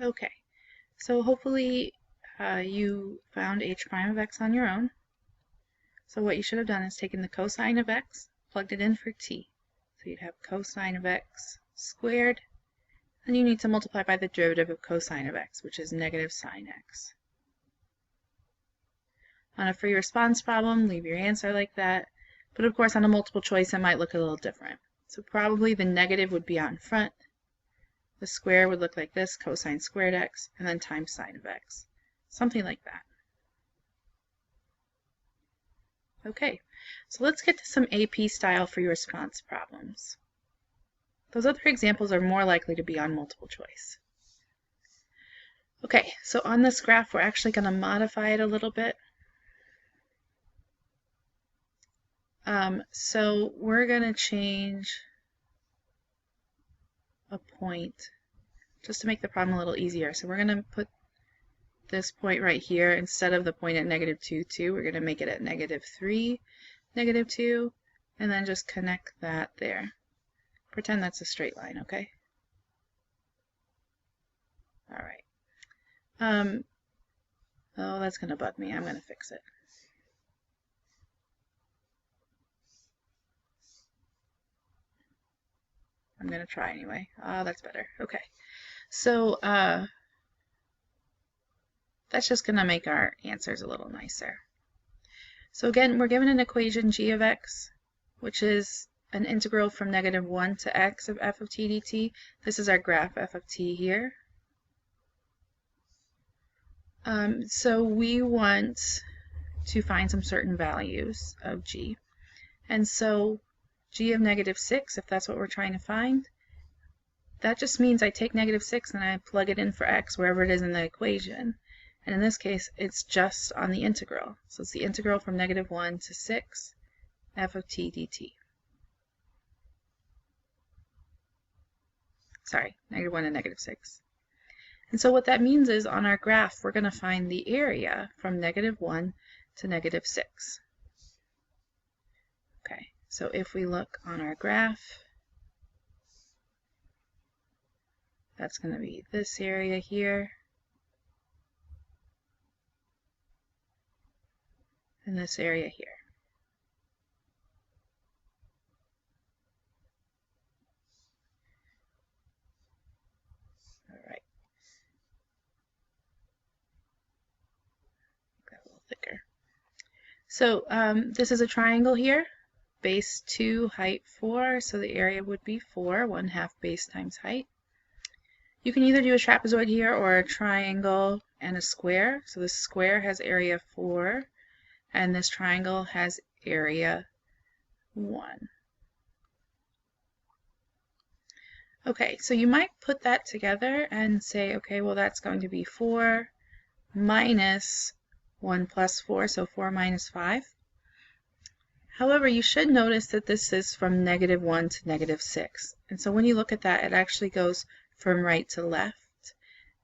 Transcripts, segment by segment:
Okay, so hopefully you found h prime of x on your own. So what you should have done is taken the cosine of x, plugged it in for t. So you'd have cosine of x squared, and you need to multiply by the derivative of cosine of x, which is negative sine x. On a free response problem, leave your answer like that, but of course on a multiple choice it might look a little different. So probably the negative would be out in front, the square would look like this, cosine squared x, and then times sine of x. Something like that. Okay, so let's get to some AP style free response problems. Those other examples are more likely to be on multiple choice. Okay, so on this graph we're actually going to modify it a little bit. So we're going to change a point just to make the problem a little easier. So we're going to put this point right here instead of the point at negative 2, 2. We're going to make it at negative 3, negative 2, and then just connect that there. Pretend that's a straight line, okay? All right. Oh, that's going to bug me. I'm going to fix it. I'm going to try anyway. Oh, that's better. Okay. So that's just going to make our answers a little nicer. So again, we're given an equation g of x, which is an integral from negative 1 to x of f of t dt. This is our graph f of t here. So we want to find some certain values of g. And so g of negative 6, if that's what we're trying to find, that just means I take negative 6 and I plug it in for x wherever it is in the equation. And in this case, it's just on the integral. So it's the integral from negative 1 to 6 f of t dt. Sorry, negative 1 to negative 6. And so what that means is on our graph, we're going to find the area from negative 1 to negative 6. Okay, so if we look on our graph, that's going to be this area here, and this area here. All right. Make that a little thicker. So this is a triangle here, base 2, height 4, so the area would be 4, 1/2 base times height. You can either do a trapezoid here or a triangle and a square. So this square has area 4, and this triangle has area 1. Okay, so you might put that together and say, okay, well that's going to be 4 minus 1 plus 4, so 4 minus 5. However, you should notice that this is from negative 1 to negative 6. And so when you look at that, it actually goes from right to left.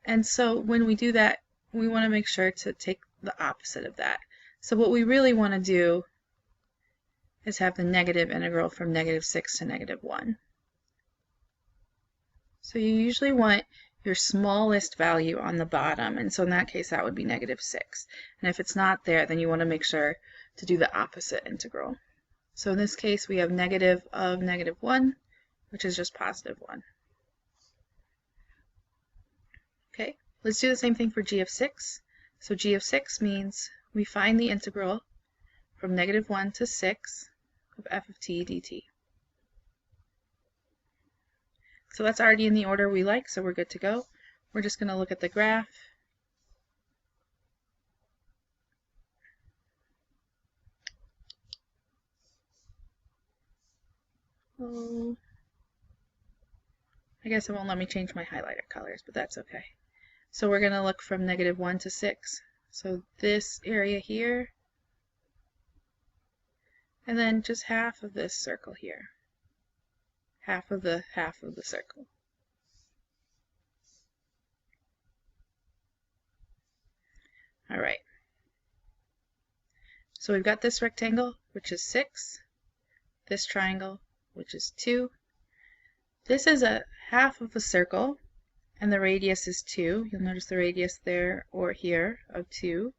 And so when we do that, we want to make sure to take the opposite of that. So what we really want to do is have the negative integral from negative 6 to negative 1. So you usually want your smallest value on the bottom, and so in that case that would be negative 6. And if it's not there, then you want to make sure to do the opposite integral. So in this case we have negative of negative 1, which is just positive 1. Okay, let's do the same thing for g of 6. So g of 6 means we find the integral from negative 1 to 6 of f of t dt. So that's already in the order we like, so we're good to go. We're just going to look at the graph. Oh, I guess it won't let me change my highlighter colors, but that's okay. So we're going to look from negative 1 to 6. So this area here, and then just half of this circle here. Half of the circle. All right. So we've got this rectangle, which is 6, this triangle, which is 2. This is a half of a circle, and the radius is 2. You'll notice the radius there or here of 2.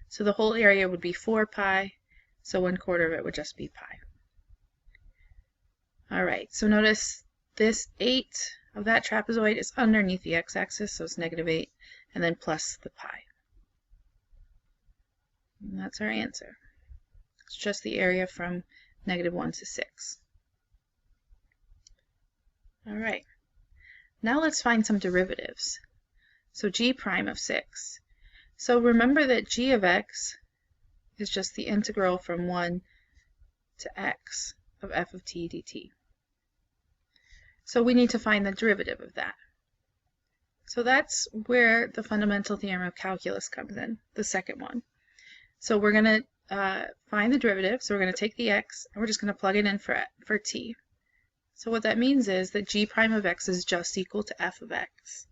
So the whole area would be 4 pi, so 1/4 of it would just be pi. Alright, so notice this 8 of that trapezoid is underneath the x-axis, so it's -8, and then plus the pi. And that's our answer. It's just the area from -1 to 6. Alright, now let's find some derivatives. So g prime of 6. So remember that g of x is just the integral from 1 to x of f of t dt. So we need to find the derivative of that. So that's where the fundamental theorem of calculus comes in, the second one. So we're going to find the derivative. So we're going to take the x and we're just going to plug it in for t. So what that means is that g prime of x is just equal to f of x.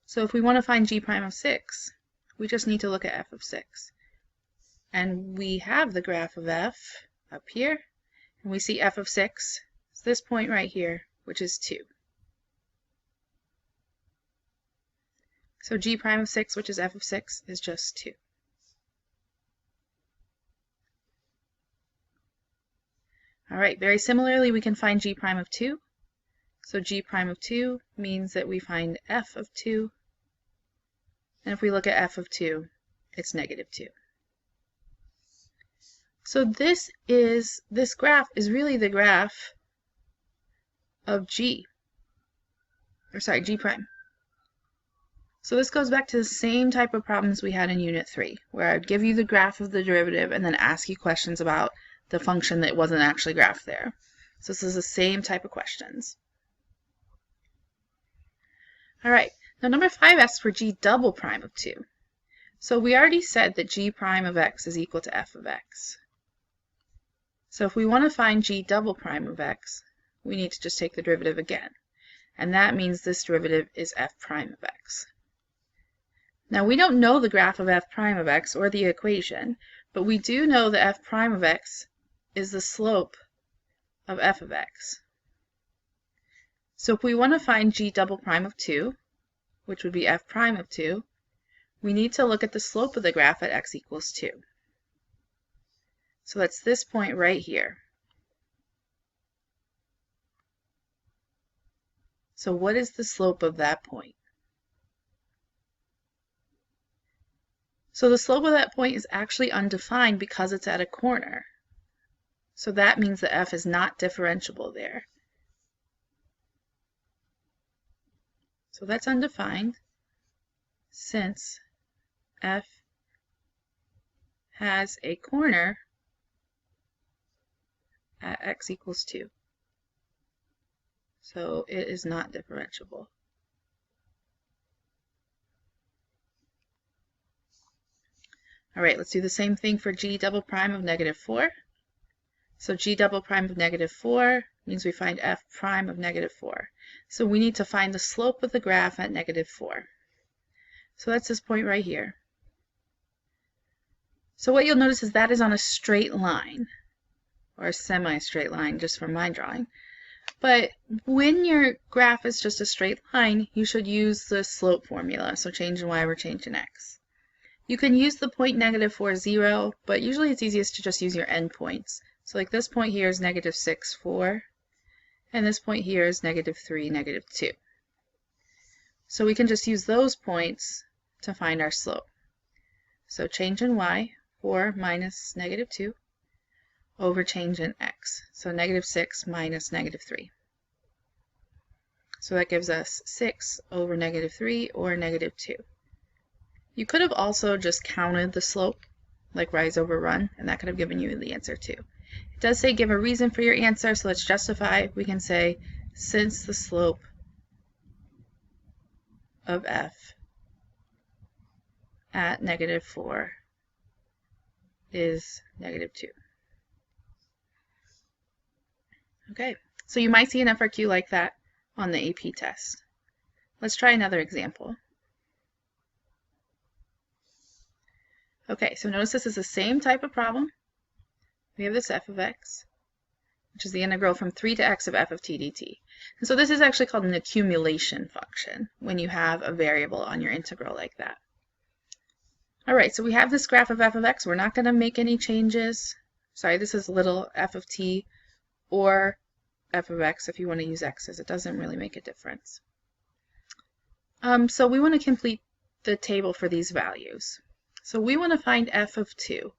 So if we want to find g prime of 6, we just need to look at f of 6. And we have the graph of f up here, and we see f of 6 is this point right here, which is 2. So g prime of 6, which is f of 6, is just 2. Alright, very similarly, we can find g prime of 2. So g prime of 2 means that we find f of 2. And if we look at f of 2, it's -2. So this graph is really the graph of g prime. So this goes back to the same type of problems we had in Unit 3, where I'd give you the graph of the derivative and then ask you questions about the function that wasn't actually graphed there. So this is the same type of questions. Alright, now number 5 asks for g double prime of 2. So we already said that g prime of x is equal to f of x. So if we want to find g double prime of x, we need to just take the derivative again. And that means this derivative is f prime of x. Now we don't know the graph of f prime of x or the equation, but we do know that f prime of x is the slope of f of x. So if we want to find g double prime of 2, which would be f prime of 2, we need to look at the slope of the graph at x equals 2. So that's this point right here. So what is the slope of that point? So the slope of that point is actually undefined because it's at a corner. So that means that f is not differentiable there. So that's undefined since f has a corner at x equals 2. So it is not differentiable. Alright, let's do the same thing for g double prime of -4. So g double prime of -4 means we find f prime of -4. So we need to find the slope of the graph at -4. So that's this point right here. So what you'll notice is that is on a straight line, or a semi-straight line just for my drawing. But when your graph is just a straight line, you should use the slope formula. So change in y, we're changing x. You can use the point -4, 0, but usually it's easiest to just use your endpoints. So like this point here is -6, 4, and this point here is -3, -2. So we can just use those points to find our slope. So change in y, 4 minus -2, over change in x. So -6 minus -3. So that gives us 6 over -3, or -2. You could have also just counted the slope, like rise over run, and that could have given you the answer too. It does say give a reason for your answer, so let's justify. We can say since the slope of f at -4 is -2. Okay, so you might see an FRQ like that on the AP test. Let's try another example. Okay, so notice this is the same type of problem. We have this f of x. which is the integral from 3 to x of f of t dt. And so this is actually called an accumulation function when you have a variable on your integral like that. All right, so we have this graph of f of x. We're not going to make any changes. Sorry, this is little f of t or f of x if you want to use x's. It doesn't really make a difference. So we want to complete the table for these values. So we want to find f of 2.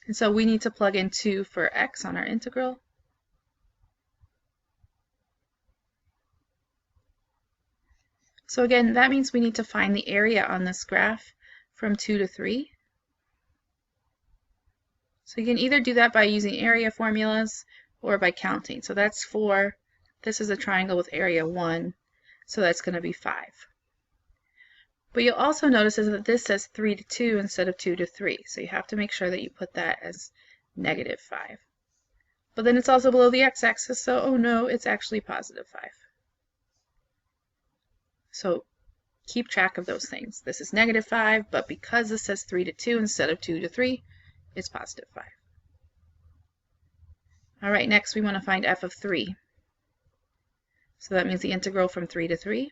And so we need to plug in 2 for x on our integral. So again, that means we need to find the area on this graph from 2 to 3. So you can either do that by using area formulas or by counting. So that's 4. This is a triangle with area 1, so that's going to be 5. But you'll also notice that this says 3 to 2 instead of 2 to 3. So you have to make sure that you put that as negative 5. But then it's also below the x-axis, so oh no, it's actually positive 5. So keep track of those things. This is negative 5, but because this says 3 to 2 instead of 2 to 3, it's positive 5. All right, next we want to find f of 3. So that means the integral from 3 to 3.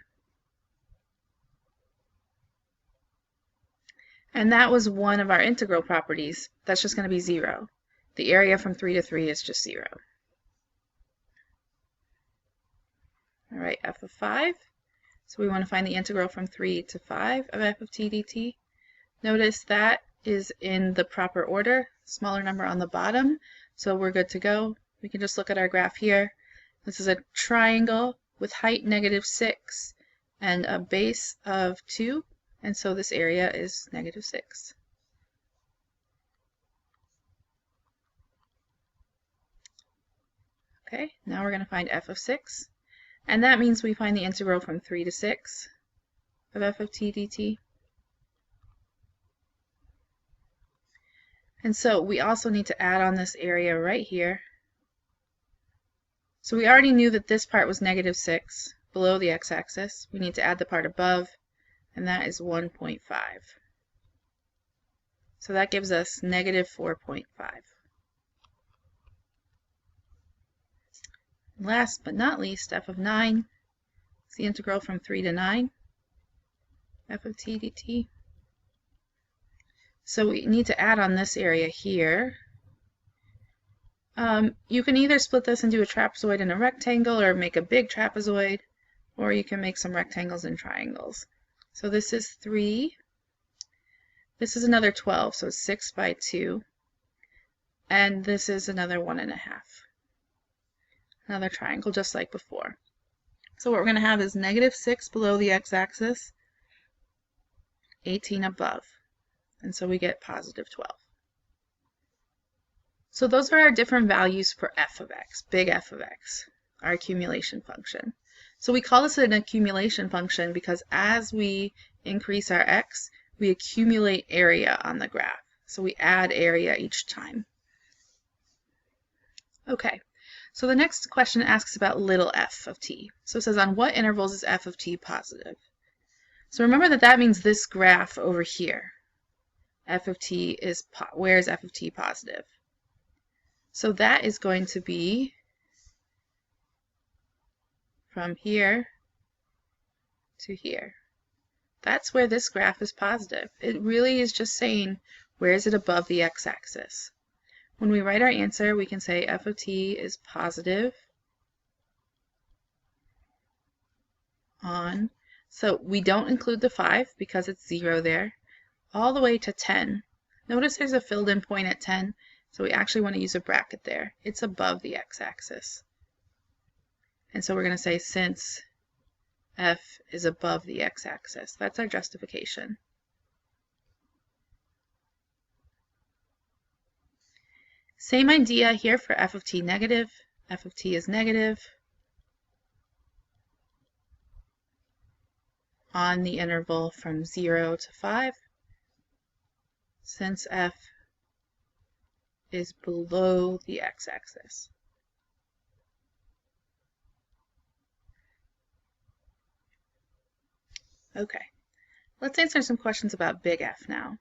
And that was one of our integral properties. That's just going to be 0. The area from 3 to 3 is just 0. All right, f of 5. So we want to find the integral from 3 to 5 of f of t dt. Notice that is in the proper order, smaller number on the bottom. So we're good to go. We can just look at our graph here. This is a triangle with height -6 and a base of 2. And so this area is -6. Okay, now we're going to find f of 6. And that means we find the integral from 3 to 6 of f of t dt. And so we also need to add on this area right here. So we already knew that this part was -6 below the x-axis. We need to add the part above, and that is 1.5. So that gives us -4.5. Last but not least, f of 9 is the integral from 3 to 9, f of t dt. So we need to add on this area here. You can either split this and do a trapezoid and a rectangle, or make a big trapezoid, or you can make some rectangles and triangles. So this is 3. This is another 12, so 6 by 2. And this is another 1.5. Another triangle just like before. So what we're going to have is -6 below the x-axis, 18 above. And so we get positive 12. So those are our different values for f of x, big F of x, our accumulation function. So we call this an accumulation function because as we increase our x, we accumulate area on the graph. So we add area each time. Okay, so the next question asks about little f of t. So it says, on what intervals is f of t positive? So remember that that means this graph over here. F of t is, where is f of t positive? So that is going to be from here to here. That's where this graph is positive. It really is just saying, where is it above the x-axis? When we write our answer, we can say f of t is positive on, so we don't include the 5 because it's 0 there, all the way to 10. Notice there's a filled in point at 10, so we actually want to use a bracket there. It's above the x-axis. And so we're going to say since f is above the x-axis. That's our justification. Same idea here for f of t negative. F of t is negative on the interval from 0 to 5. Since f is below the x-axis. Okay, let's answer some questions about big F now.